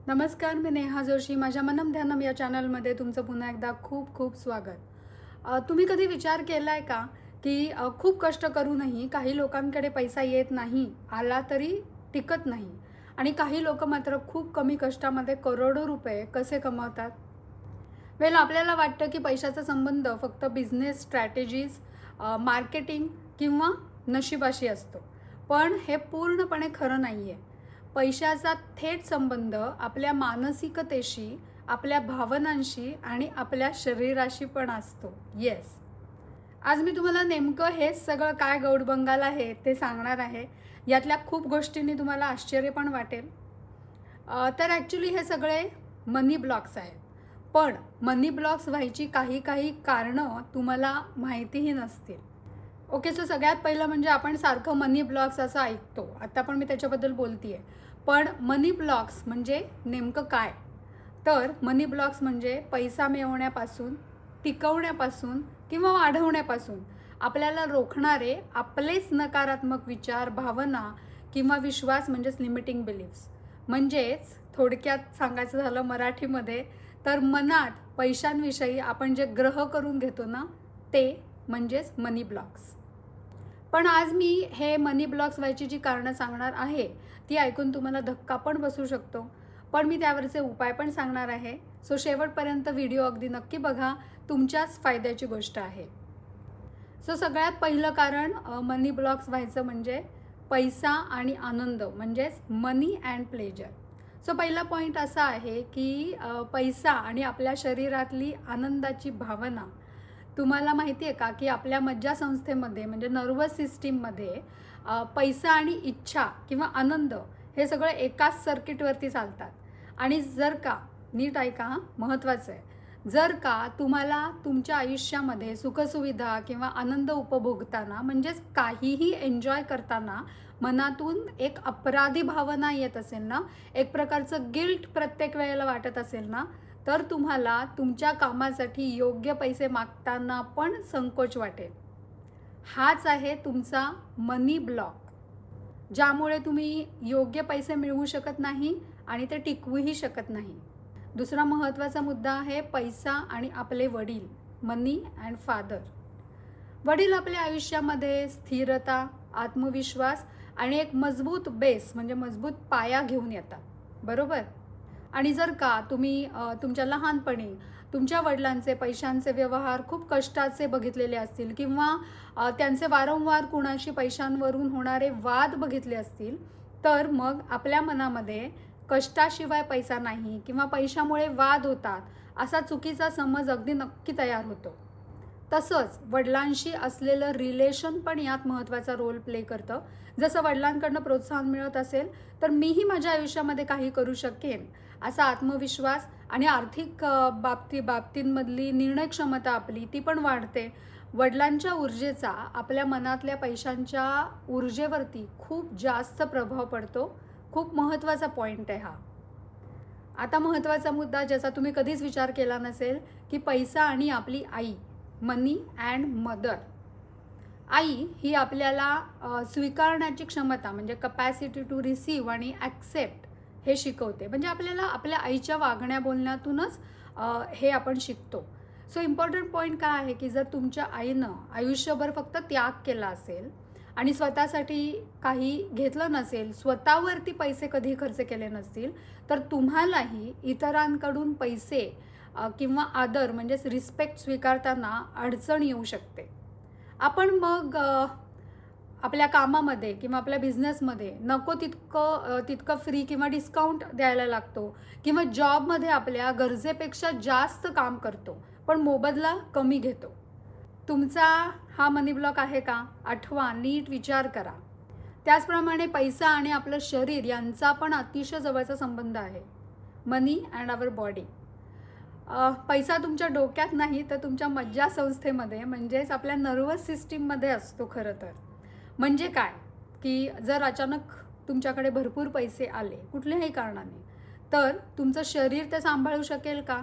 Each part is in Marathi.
नमस्कार, मी नेहा जोशी. माझ्या मनम ध्यानम या चॅनलमध्ये तुमचं पुन्हा एकदा खूप खूप स्वागत. तुम्ही कधी विचार केला आहे का की खूप कष्ट करूनही काही लोकांकडे पैसा येत नाही, आला तरी टिकत नाही आणि काही लोक मात्र खूप कमी कष्टामध्ये करोडो रुपये कसे कमावतात? आपल्याला वाटतं की पैशाचा संबंध फक्त बिझनेस स्ट्रॅटेजीज, मार्केटिंग किंवा नशिबाशी असतो. पण हे पूर्णपणे खरं नाही आहे. पैशाचा थेट संबंध आपल्या मानसिकतेशी, आपल्या भावनांशी आणि आपल्या शरीराशी पण असतो. येस. आज मी तुम्हाला नेमकं हेच सगळं काय गौडबंगाल आहे ते सांगणार आहे. यातल्या खूप गोष्टींनी तुम्हाला आश्चर्य पण वाटेल. तर ॲक्च्युली हे सगळे मनी ब्लॉक्स आहेत. पण मनी ब्लॉक्स व्हायची काही काही कारणं तुम्हाला माहितीही नसतील. ओके, सो सगळ्यात पहिलं म्हणजे आपण सारखं मनी ब्लॉक्स असं ऐकतो. आता पण मी त्याच्याबद्दल बोलते आहे. पण मनी ब्लॉक्स म्हणजे नेमकं काय? तर मनी ब्लॉक्स म्हणजे पैसा मिळवण्यापासून, टिकवण्यापासून किंवा वाढवण्यापासून आपल्याला रोखणारे आपलेच नकारात्मक विचार, भावना किंवा विश्वास म्हणजेच लिमिटिंग बिलीफ्स. म्हणजेच थोडक्यात सांगायचं झालं मराठीमध्ये तर मनात पैशांविषयी आपण जे ग्रह करून घेतो ना, ते म्हणजेच मनी ब्लॉक्स. पण आज मी हे मनी ब्लॉक्स व्हायची जी कारणं सांगणार आहे ती ऐकून तुम्हाला धक्का पण बसू शकतो. पण मी त्यावरचे उपाय पण सांगणार आहे. सो शेवटपर्यंत व्हिडिओ अगदी नक्की बघा, तुमच्याच फायद्याची गोष्ट आहे. सो सगळ्यात पहिलं कारण मनी ब्लॉक्स व्हायचं म्हणजे पैसा आणि आनंद म्हणजेच मनी अँड प्लेजर. सो पहिला पॉईंट असा आहे की पैसा आणि आपल्या शरीरातली आनंदाची भावना. तुम्हाला माहिती आहे का की आपल्या मज्जासंस्थेमध्ये म्हणजे नर्वस सिस्टीममध्ये पैसा आणि इच्छा किंवा आनंद हे सगळं एकाच सर्किटवरती चालतात. आणि जर का नीट ऐका, हां, महत्त्वाचं आहे. जर का तुम्हाला तुमच्या आयुष्यामध्ये सुखसुविधा किंवा आनंद उपभोगताना म्हणजेच काहीही एन्जॉय करताना मनातून एक अपराधी भावना येत असेल ना, एक प्रकारचं गिल्ट प्रत्येक वेळेला वाटत असेल ना, तर तुम्हाला तुमच्या कामासाठी योग्य पैसे मागताना पण संकोच वाटेल. हाच आहे तुमचा मनी ब्लॉक, ज्यामुळे तुम्ही योग्य पैसे मिळवू शकत नाही आणि ते टिकवूही शकत नाही. दुसरा महत्त्वाचा मुद्दा आहे पैसा आणि आपले वडील, मनी अँड फादर. वडील आपल्या आयुष्यामध्ये स्थिरता, आत्मविश्वास आणि एक मजबूत बेस म्हणजे मजबूत पाया घेऊन येतात, बरोबर? आणि जर का तुम्ही तुमच्या लहानपणी तुमच्या वडिलांचे पैशांचे व्यवहार खूप कष्टाचे बघितलेले असतील किंवा त्यांचे वारंवार कुणाशी पैशांवरून होणारे वाद बघितले असतील, तर मग आपल्या मनामध्ये कष्टाशिवाय पैसा नाही किंवा पैशामुळे वाद होतात असा चुकीचा समज अगदी नक्की तयार होतो. तसंच वडिलांशी असलेलं रिलेशन पण यात महत्त्वाचा रोल प्ले करतं. जसं वडिलांकडनं प्रोत्साहन मिळत असेल तर मीही माझ्या आयुष्यामध्ये काही करू शकेन असा आत्मविश्वास आणि आर्थिक बाबतींमधली निर्णय क्षमता आपली ती पण वाढते. वडिलांच्या ऊर्जेचा आपल्या मनातल्या पैशांच्या ऊर्जेवरती खूप जास्त प्रभाव पडतो. खूप महत्त्वाचा पॉईंट आहे हा. आता महत्त्वाचा मुद्दा ज्याचा तुम्ही कधीच विचार केला नसेल की पैसा आणि आपली आई, मनी अँड मदर. आई ही आपल्याला स्वीकारण्याची क्षमता म्हणजे कपॅसिटी टू रिसीव आणि ॲक्सेप्ट हे शिकवते. म्हणजे आपल्याला आपल्या आईच्या वागण्या बोलण्यातूनच हे आपण शिकतो. सो इम्पॉर्टंट पॉईंट काय आहे की जर तुमच्या आईनं आयुष्यभर फक्त त्याग केला असेल आणि स्वतःसाठी काही घेतलं नसेल, स्वतःवरती पैसे कधी खर्च केले नसतील, तर तुम्हालाही इतरांकडून पैसे किंवा आदर म्हणजेच रिस्पेक्ट स्वीकारताना अडचण येऊ शकते. आपण मग आपल्या कामामध्ये किंवा आपल्या बिझनेसमध्ये नको तितकं फ्री किंवा डिस्काउंट द्यायला लागतो किंवा जॉबमध्ये आपल्या गरजेपेक्षा जास्त काम करतो पण मोबदला कमी घेतो. तुमचा हा मनी ब्लॉक आहे का? आठवा, नीट विचार करा. त्याचप्रमाणे पैसा आणि आपलं शरीर यांचा पण अतिशय जवळचा संबंध आहे. मनी अँड आवर बॉडी. पैसा तुमच्या डोक्यात नाही तर तुमच्या मज्जासंस्थेमध्ये म्हणजेच आपल्या नर्वस सिस्टीममध्ये असतो खरं तर. म्हणजे काय की जर अचानक तुमच्याकडे भरपूर पैसे आले कुठल्याही कारणाने, तर तुमचं शरीर ते सांभाळू शकेल का?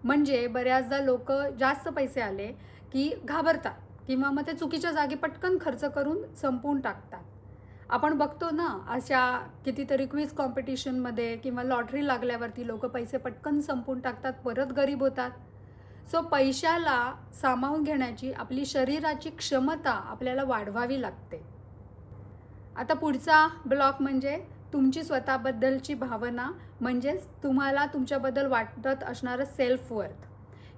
म्हणजे बऱ्याचदा लोक जास्त पैसे आले की घाबरतात किंवा मग ते चुकीच्या जागी पटकन खर्च करून संपवून टाकतात. आपण बघतो ना अशा कितीतरी क्विज कॉम्पिटिशनमध्ये किंवा लॉटरी लागल्यावरती लोक पैसे पटकन संपून टाकतात, परत गरीब होतात. सो पैशाला सामावून घेण्याची आपली शरीराची क्षमता आपल्याला वाढवावी लागते. आता पुढचा ब्लॉक म्हणजे तुमची स्वतःबद्दलची भावना, म्हणजेच तुम्हाला तुमच्याबद्दल वाटत असणारं सेल्फ वर्थ.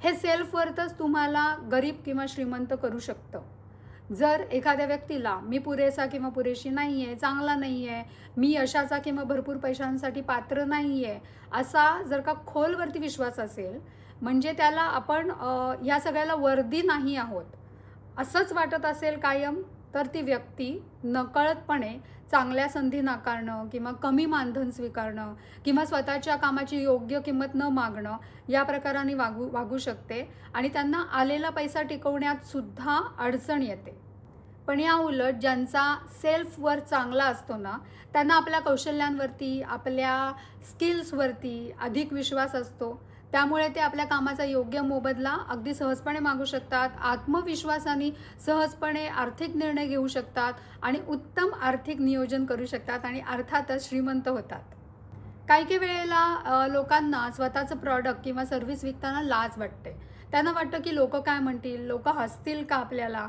हे सेल्फ वर्थच तुम्हाला गरीब किंवा श्रीमंत करू शकतं. जर एखाद्या व्यक्तीला मी पुरेसा किंवा पुरेशी नाही आहे, चांगला नाही आहे, मी यशाचा किंवा भरपूर पैशांसाठी पात्र नाही आहे, असा जर का खोलवरती विश्वास असेल, म्हणजे त्याला आपण ह्या सगळ्याला वर्दी नाही आहोत असंच वाटत असेल कायम, तर ती व्यक्ती नकळतपणे चांगल्या संधी नाकारणं किंवा कमी मानधन स्वीकारणं किंवा स्वतःच्या कामाची योग्य किंमत न मागणं या प्रकाराने वागू शकते आणि त्यांना आलेला पैसा टिकवण्यात सुद्धा अडचण येते. पण या उलट ज्यांचा सेल्फ वर्थ चांगला असतो ना, त्यांना आपल्या कौशल्यांवरती, आपल्या स्किल्सवरती अधिक विश्वास असतो. त्यामुळे ते आपल्या कामाचा योग्य मोबदला अगदी सहजपणे मागू शकतात, आत्मविश्वासाने सहजपणे आर्थिक निर्णय घेऊ शकतात आणि उत्तम आर्थिक नियोजन करू शकतात आणि अर्थातच श्रीमंत होतात. काही वेळेला लोकांना स्वतःचं प्रॉडक्ट किंवा सर्व्हिस विकताना लाज वाटते. त्यांना वाटतं की लोक काय म्हणतील, लोक हसतील का आपल्याला.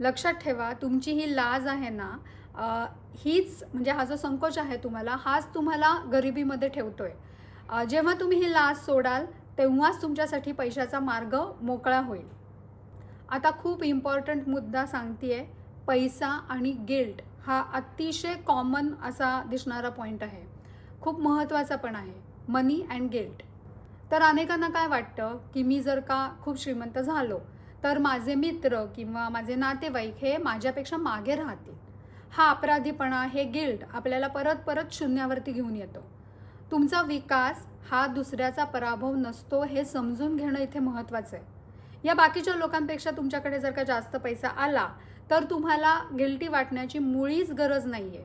लक्षात ठेवा, तुमची ही लाज आहे ना, हीच म्हणजे हा जो संकोच आहे तुम्हाला, हाच तुम्हाला गरिबीमध्ये ठेवतोय. जेव्हा तुम्ही ही लाज सोडाल तेव्हाच तुमच्यासाठी पैशाचा मार्ग मोकळा होईल. आता खूप इम्पॉर्टंट मुद्दा सांगतेय. पैसा आणि गिल्ट हा अतिशय कॉमन असा दिसणारा पॉईंट आहे, खूप महत्त्वाचा पण आहे. मनी अँड गिल्ट. तर अनेकांना काय वाटतं की मी जर का खूप श्रीमंत झालो तर माझे मित्र किंवा माझे नातेवाईक हे माझ्यापेक्षा मागे राहतील. हा अपराधीपणा, हे गिल्ट आपल्याला परत परत शून्यावरती घेऊन येतो. तुमचा विकास हा दुसऱ्याचा पराभव नसतो हे समजून घेणं इथे महत्त्वाचं आहे. या बाकीच्या लोकांपेक्षा तुमच्याकडे जर का जास्त पैसा आला तर तुम्हाला गिल्टी वाटण्याची मुळीच गरज नाही आहे.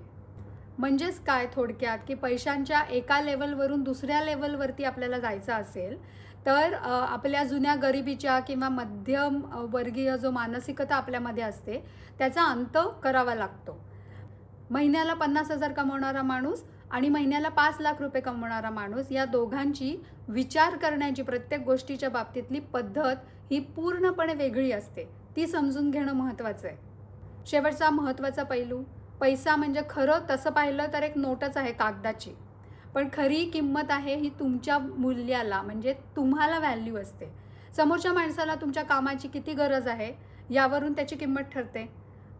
म्हणजेच काय थोडक्यात, की पैशांच्या एका लेवलवरून दुसऱ्या लेवलवरती आपल्याला जायचं असेल तर आपल्या जुन्या गरिबीच्या किंवा मध्यम वर्गीय जो मानसिकता आपल्यामध्ये असते त्याचा अंत करावा लागतो. महिन्याला 50,000 कमवणारा माणूस आणि महिन्याला 5 लाख रुपये कमवणारा माणूस, या दोघांची विचार करण्याची प्रत्येक गोष्टीच्या बाबतीतली पद्धत ही पूर्णपणे वेगळी असते. ती समजून घेणं महत्त्वाचं आहे. शेवटचा महत्त्वाचा पैलू, पैसा म्हणजे खरं तसं पाहिलं तर एक नोटच आहे कागदाची, पण खरी किंमत आहे ही तुमच्या मूल्याला, म्हणजे तुम्हाला व्हॅल्यू असते. समोरच्या माणसाला तुमच्या कामाची किती गरज आहे यावरून त्याची किंमत ठरते.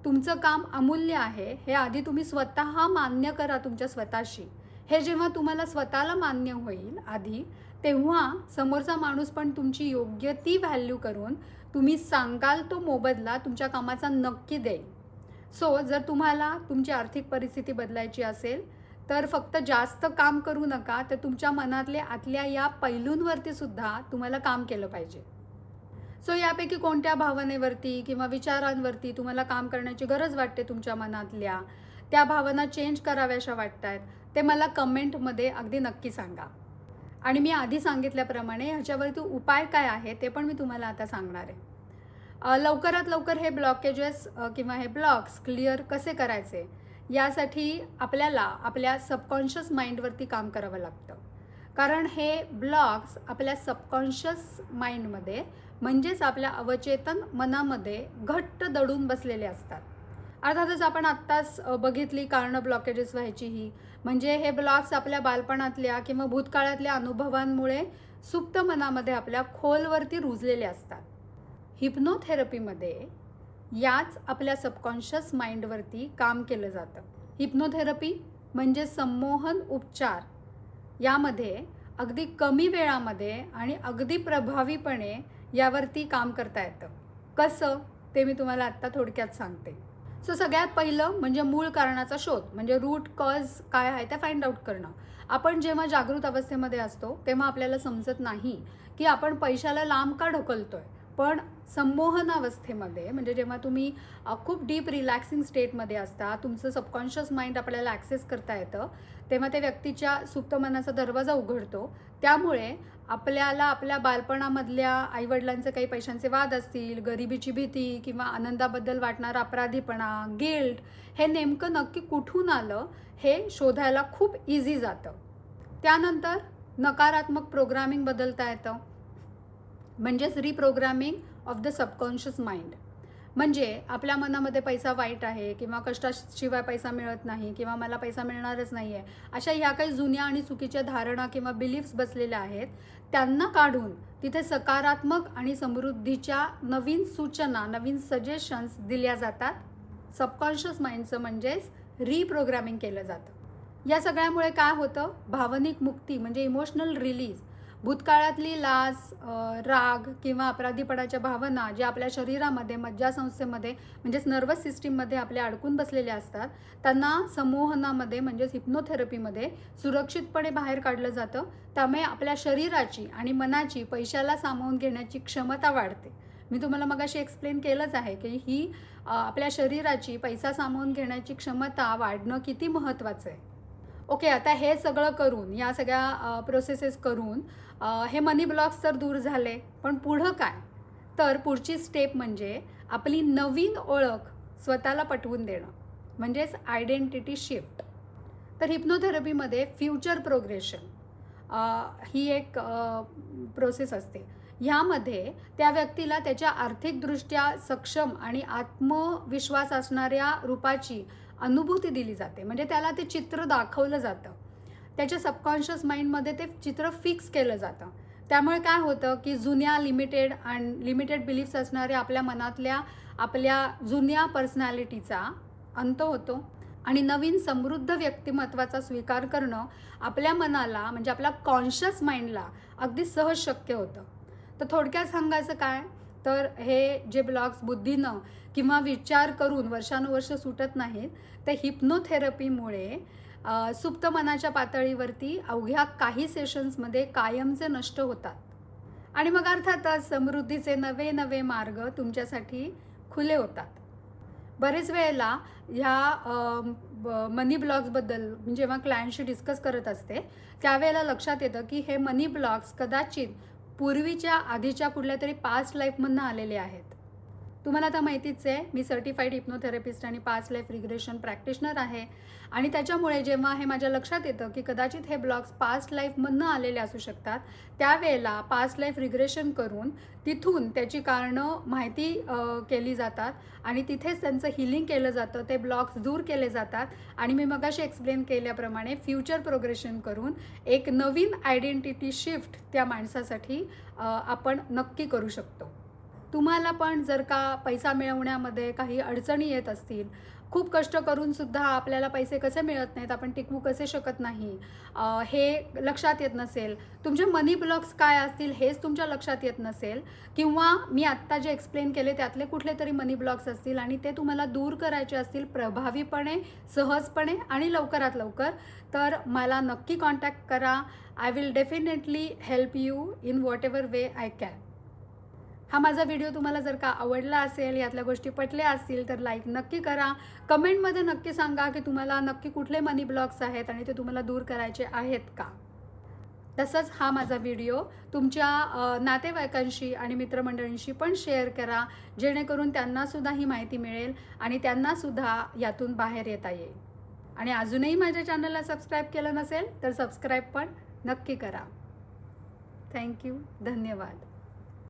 तुमचं काम अमूल्य आहे हे आधी तुम्ही स्वतः मान्य करा तुमच्या स्वतःशी. हे जेव्हा तुम्हाला स्वतःला मान्य होईल आधी, तेव्हा समोरचा माणूस पण तुमची योग्य ती व्हॅल्यू करून तुम्ही सांगाल तो मोबदला तुमच्या कामाचा नक्की देईल. सो जर तुम्हाला तुमची आर्थिक परिस्थिती बदलायची असेल तर फक्त जास्त काम करू नका, तर तुमच्या मनातल्या आतल्या या पैलूंवरती सुद्धा तुम्हाला काम केलं पाहिजे. सो यापैकी कोणत्या भावनेवरती किंवा विचारांवरती तुम्हाला काम करण्याची गरज वाटते, तुमच्या मनातल्या त्या भावना चेंज कराव्याशा वाटतात, ते मला कमेंटमध्ये अगदी नक्की सांगा. आणि मी आधी सांगितल्याप्रमाणे ह्याच्यावरती उपाय काय आहे ते पण मी तुम्हाला आता सांगणार आहे. लवकरात लवकर हे ब्लॉकेजेस किंवा हे ब्लॉक्स क्लिअर कसे करायचे यासाठी आपल्याला आपल्या सबकॉन्शियस माइंडवरती काम करावं लागतं. कारण हे ब्लॉक्स आपल्या सबकॉन्शियस माइंडमध्ये, म्हणजेच आपल्या अवचेतन मनामध्ये घट्ट दडून बसलेले असतात. अर्थातच आपण आत्ताच बघितली कारणं ब्लॉकेजेस व्हायची ही, म्हणजे हे ब्लॉक्स आपल्या बालपणातल्या किंवा भूतकाळातल्या अनुभवांमुळे सुप्त मनामध्ये आपल्या खोलवरती रुजलेले असतात. हिप्नोथेरपीमध्ये याच आपल्या सबकॉन्शियस माइंडवरती काम केलं जातं. हिप्नोथेरपी म्हणजे संमोहन उपचार. यामध्ये अगदी कमी वेळामध्ये आणि अगदी प्रभावीपणे यावरती काम करता येतं. कसं ते मी तुम्हाला आत्ता थोडक्यात सांगते. सो सगळ्यात पहिलं म्हणजे मूळ कारणाचा शोध, म्हणजे रूट कॉज काय आहे ते फाइंड आउट करणं. आपण जेव्हा जागृत अवस्थेमध्ये असतो तेव्हा आपल्याला समजत नाही की आपण पैशाला लांब का ढकलतोय. पण संमोहनावस्थेमध्ये म्हणजे जेव्हा तुम्ही खूप डीप रिलॅक्सिंग स्टेटमध्ये असता, तुमचं सबकॉन्शियस माइंड आपल्याला ॲक्सेस करता येतं, तेव्हा त्या व्यक्तीच्या सुप्त मनाचा दरवाजा उघडतो. त्यामुळे आपल्याला आपल्या बालपणामधल्या आईवडिलांचे काही पैशांचे वाद असतील, गरिबीची भीती किंवा आनंदाबद्दल वाटणारा अपराधीपणा, गिल्ट, हे नेमकं नक्की कुठून आलं हे शोधायला खूप इझी जातं. त्यानंतर नकारात्मक प्रोग्रामिंग बदलता येतं, म्हणजेच reprogramming of the subconscious mind. म्हणजे आपल्या मनामध्ये पैसा वाईट आहे किंवा कष्टाशिवाय पैसा मिळत नाही किंवा मला पैसा मिळणारच नाही आहे, अशा ह्या काही जुन्या आणि चुकीच्या धारणा किंवा बिलीफ्स बसलेल्या आहेत, त्यांना काढून तिथे सकारात्मक आणि समृद्धीच्या नवीन सूचना, नवीन सजेशन्स दिल्या जातात. सबकॉन्शियस माइंडचं म्हणजेच रिप्रोग्रामिंग केलं जातं. या सगळ्यामुळे काय होतं, भावनिक मुक्ती म्हणजे इमोशनल रिलीज. भूतकाळातली लाज, राग किंवा अपराधीपणाच्या भावना ज्या आपल्या शरीरामध्ये, मज्जासंस्थेमध्ये म्हणजेच नर्वस सिस्टीममध्ये आपल्या अडकून बसलेल्या असतात, त्यांना संमोहनामध्ये म्हणजेच हिप्नोथेरपीमध्ये सुरक्षितपणे बाहेर काढलं जातं. त्यामुळे आपल्या शरीराची आणि मनाची पैशाला सामावून घेण्याची क्षमता वाढते. मी तुम्हाला मगाशी एक्सप्लेन केलंच आहे की ही आपल्या शरीराची पैसा सामावून घेण्याची क्षमता वाढणं किती महत्त्वाचं आहे. ओके, आता हे सगळं करून, या सगळ्या प्रोसेसेस करून हे मनी ब्लॉक्स तर दूर झाले, पण पुढं काय? तर पुढची स्टेप म्हणजे आपली नवीन ओळख स्वतःला पटवून देणं, म्हणजेच आयडेंटिटी शिफ्ट. तर हिप्नोथेरपीमध्ये फ्युचर प्रोग्रेशन ही एक प्रोसेस असते. ह्यामध्ये त्या व्यक्तीला त्याच्या आर्थिकदृष्ट्या सक्षम आणि आत्मविश्वास असणाऱ्या रूपाची अनुभूती दिली जाते. म्हणजे त्याला ते चित्र दाखवलं जातं, त्याच्या सबकॉन्शियस माइंडमध्ये ते चित्र फिक्स केलं जातं. त्यामुळे काय होतं की जुन्या लिमिटेड बिलीफ्स असणाऱ्या आपल्या मनातल्या आपल्या जुन्या पर्सनॅलिटीचा अंत होतो आणि नवीन समृद्ध व्यक्तिमत्वाचा स्वीकार करणं आपल्या मनाला म्हणजे आपल्या कॉन्शियस माइंडला अगदी सहज शक्य होतं. तर थोडक्यात सांगायचं काय, तर हे जे ब्लॉक्स बुद्धीनं किंवा विचार करून वर्षानुवर्ष सुटत नाहीत, ते हिप्नोथेरपीमुळे सुप्त मनाच्या पातळीवरती अवघ्या काही सेशन्समध्ये कायमचे नष्ट होतात. आणि मग अर्थातच समृद्धीचे नवे नवे मार्ग तुमच्यासाठी खुले होतात. बरेच वेळेला ह्या मनी ब्लॉक्सबद्दल जेव्हा क्लायंटशी डिस्कस करत असते, त्यावेळेला लक्षात येतं की हे मनी ब्लॉक्स कदाचित पूर्वीच्या आधीच्या कुठल्या तरी पास्ट लाईफमधनं आलेले आहेत. तुम्हाला आता माहितीच आहे, मी सर्टिफाईड हिप्नोथेरपिस्ट आणि पास्ट लाईफ रिग्रेशन प्रॅक्टिशनर आहे. आणि त्याच्यामुळे जेव्हा हे माझ्या लक्षात येतं की कदाचित हे ब्लॉक्स पास्ट लाईफमधनं आलेले असू शकतात, त्यावेळेला पास्ट लाईफ रिग्रेशन करून तिथून त्याची कारणं माहिती केली जातात आणि तिथेच त्यांचं हिलिंग केलं जातं, ते ब्लॉक्स दूर केले जातात. आणि मी मगाशी एक्सप्लेन केल्याप्रमाणे फ्युचर प्रोग्रेशन करून एक नवीन आयडेंटिटी शिफ्ट त्या माणसासाठी आपण नक्की करू शकतो. तुम्हाला पण जर का पैसा मिळवण्यामध्ये काही अडचणी येत असतील, खूप कष्ट करूनसुद्धा आपल्याला पैसे कसे मिळत नाहीत, आपण टिकवू कसे शकत नाही, हे लक्षात येत नसेल, तुमचे मनी ब्लॉक्स काय असतील हेच तुमच्या लक्षात येत नसेल, किंवा मी आत्ता जे एक्सप्लेन केले त्यातले कुठले तरी मनी ब्लॉक्स असतील आणि ते तुम्हाला दूर करायचे असतील प्रभावीपणे, सहजपणे आणि लवकरात लवकर, तर मला नक्की कॉन्टॅक्ट करा. I will definitely help you in what ever way I can. हा माझा व्हिडिओ तुम्हाला जर का आवडला असेल, यातल्या गोष्टी पटल्या असतील, तर लाईक नक्की करा. कमेंटमध्ये नक्की सांगा की तुम्हाला नक्की कुठले मनी ब्लॉक्स आहेत आणि ते तुम्हाला दूर करायचे आहेत का. तसंच हा माझा व्हिडिओ तुमच्या नातेवाईकांशी आणि मित्रमंडळींशी पण शेअर करा, जेणेकरून त्यांनासुद्धा ही माहिती मिळेल आणि त्यांनासुद्धा यातून बाहेर येता येईल. आणि अजूनही माझ्या चॅनलला सबस्क्राईब केलं नसेल तर सबस्क्राईब पण नक्की करा. थँक्यू. धन्यवाद.